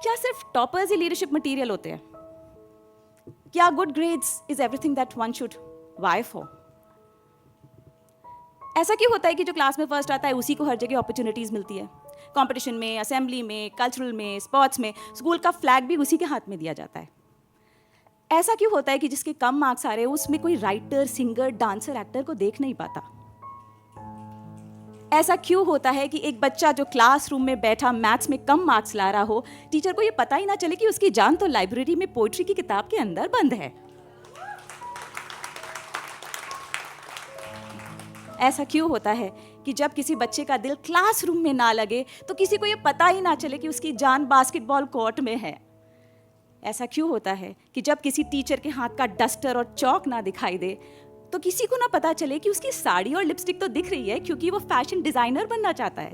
क्या सिर्फ टॉपर्स ही leadership material होते हैं? क्या good grades is everything that one should vie for? ऐसा क्यों होता है कि जो क्लास में फर्स्ट आता है उसी को हर जगह अपॉर्चुनिटीज मिलती है? कंपटीशन में, असेंबली में, कल्चरल में, स्पोर्ट्स में स्कूल का फ्लैग भी उसी के हाथ में दिया जाता है। ऐसा क्यों होता है कि जिसके कम मार्क्स आ रहे हैं उसमें कोई राइटर, सिंगर, डांसर, एक्टर को देख नहीं पाता? ऐसा क्यों होता है कि एक बच्चा जो क्लासरूम में बैठा मैथ्स में कम मार्क्स ला रहा हो, टीचर को ये पता ही ना चले कि उसकी जान तो लाइब्रेरी में पोइट्री की किताब के अंदर बंद है? ऐसा क्यों होता है कि जब किसी बच्चे का दिल क्लासरूम में ना लगे तो किसी को ये पता ही ना चले कि उसकी जान बास्केटबॉल कोर्ट में है? ऐसा क्यों होता है कि जब किसी टीचर के हाथ का डस्टर और चौक ना दिखाई दे तो किसी को ना पता चले कि उसकी साड़ी और लिपस्टिक तो दिख रही है क्योंकि वो फैशन डिजाइनर बनना चाहता है?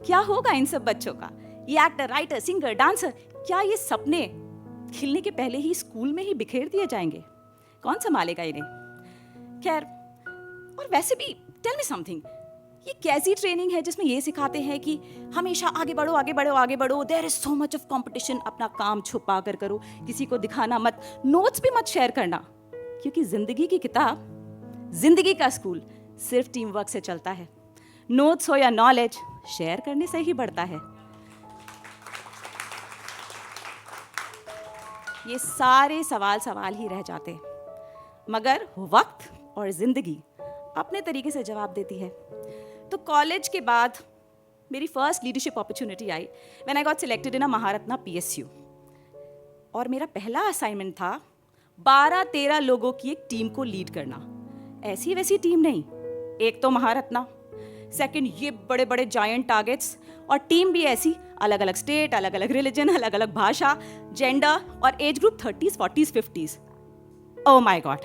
क्या होगा इन सब बच्चों का? ये एक्टर, राइटर, सिंगर, डांसर, क्या ये सपने खिलने के पहले ही स्कूल में ही बिखेर दिए जाएंगे? कौन संभालेगा इन्हें? खैर, और वैसे भी टेल मी समथिंग, ये कैसी ट्रेनिंग है जिसमें ये सिखाते हैं कि हमेशा आगे बढ़ो, आगे बढ़ो, आगे बढ़ो, there is so much of competition, अपना काम छुपा कर करो, किसी को दिखाना मत, नोट्स भी मत शेयर करना, क्योंकि जिंदगी की किताब, जिंदगी का स्कूल सिर्फ टीम वर्क से चलता है। नोट्स हो या नॉलेज, शेयर करने से ही बढ़ता है। ये सारे सवाल ही रह जाते हैं, मगर वक्त और जिंदगी अपने तरीके से जवाब देती है। तो कॉलेज के बाद मेरी first leadership opportunity I when I got selected in a Maharatna PSU, और मेरा पहला असाइनमेंट था 12-13 लोगों की एक टीम को लीड करना। ऐसी वैसी टीम नहीं, एक तो महारत्ना, सेकंड ये बड़े बड़े जायंट टारगेट्स, और टीम भी ऐसी, अलग अलग स्टेट, अलग अलग रिलीजन, अलग अलग भाषा, जेंडर और age group 30s, 40s, 50s। Oh my God,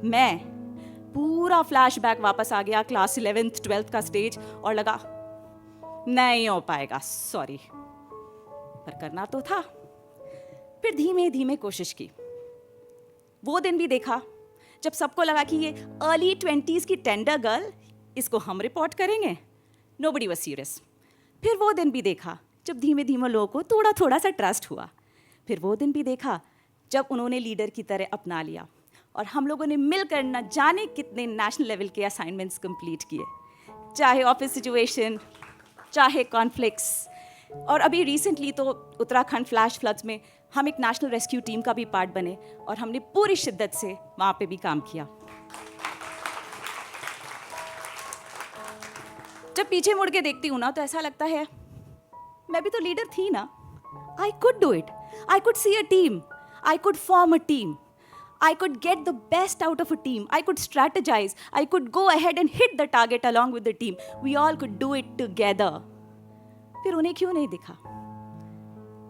मैं पूरा फ्लैशबैक वापस आ गया क्लास 11th 12th का स्टेज, और लगा नहीं हो पाएगा, सॉरी। पर करना तो था। फिर धीमे धीमे कोशिश की। वो दिन भी देखा जब सबको लगा कि ये अर्ली 20s की टेंडर गर्ल, इसको हम रिपोर्ट करेंगे। Nobody was serious. फिर वो दिन भी देखा जब धीमे धीमे लोगों को थोड़ा थोड़ा सा ट्रस्ट हुआ। फिर वो दिन भी देखा जब उन्होंने लीडर की तरह अपना लिया और हम लोगों ने मिलकर न जाने कितने नेशनल लेवल के असाइनमेंट्स कंप्लीट किए, चाहे ऑफिस सिचुएशन, चाहे कॉन्फ्लिक्ट्स, और अभी रिसेंटली तो उत्तराखंड फ्लैश फ्लड्स में हम एक नेशनल रेस्क्यू टीम का भी पार्ट बने और हमने पूरी शिद्दत से वहाँ पे भी काम किया। जब पीछे मुड़ के देखती हूँ ना तो ऐसा लगता है मैं भी तो लीडर थी ना। I could do it, I could see a team, I could form a team, I could get the best out of a team. I could strategize. I could go ahead and hit the target along with the team. We all could do it together. फिर उन्हें क्यों नहीं दिखा?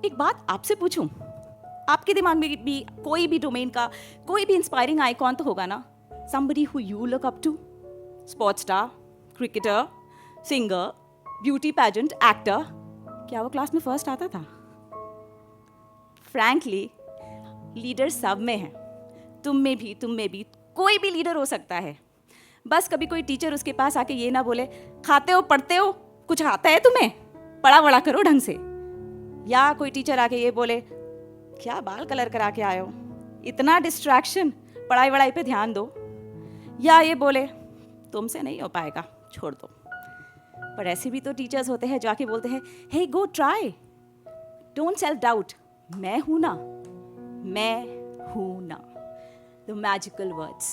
एक बात आपसे पूछूं, आपके दिमाग में भी कोई भी डोमेन का कोई भी इंस्पायरिंग आइकॉन तो होगा ना? Somebody who you look up to? Sports star, cricketer, singer, beauty pageant, actor. क्या वो क्लास में फर्स्ट आता था? Frankly, लीडर सब में है। तुम में भी कोई भी लीडर हो सकता है। बस कभी कोई टीचर उसके पास आके ये ना बोले, खाते हो, पढ़ते हो, कुछ आता है तुम्हें, पढ़ा वड़ा करो ढंग से। या कोई टीचर आके ये बोले, क्या बाल कलर करा के आए हो, इतना डिस्ट्रैक्शन, पढ़ाई वढ़ाई पे ध्यान दो। या ये बोले, तुमसे नहीं हो पाएगा, छोड़ दो। पर ऐसे भी तो टीचर्स होते हैं जो आके बोलते हैं, hey go try, don't self doubt, मैं हूं ना, मैं हूं ना। The magical words.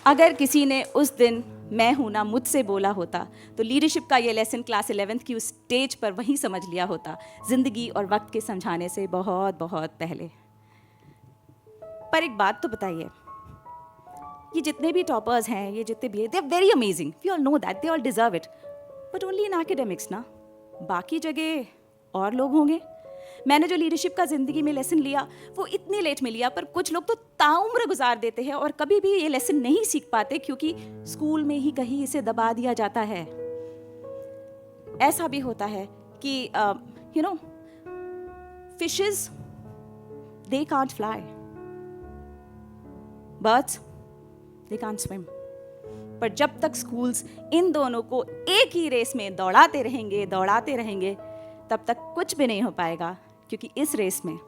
अगर किसी ने उस दिन मैं हूं ना मुझसे बोला होता तो लीडरशिप का ये लेसन क्लास 11th की उस स्टेज पर वहीं समझ लिया होता, जिंदगी और वक्त के समझाने से बहुत बहुत पहले। पर एक बात तो बताइए, ये जितने भी टॉपर्स हैं, ये जितने भी, they are very amazing, we all know that, they all deserve it, but only in academics ना। बाकी जगह और लोग होंगे। मैंने जो लीडरशिप का जिंदगी में लेसन लिया वो इतनी लेट में लिया, पर कुछ लोग तो ताउम्र गुजार देते हैं और कभी भी ये लेसन नहीं सीख पाते क्योंकि स्कूल में ही कहीं इसे दबा दिया जाता है। ऐसा भी होता है कि you know, fishes they can't fly, birds they can't swim, पर जब तक स्कूल्स इन दोनों को एक ही रेस में दौड़ाते रहेंगे, तब तक कुछ भी नहीं हो पाएगा, क्योंकि इस रेस में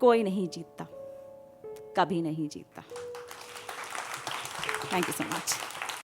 कोई नहीं जीतता, कभी नहीं जीतता। Thank you so much.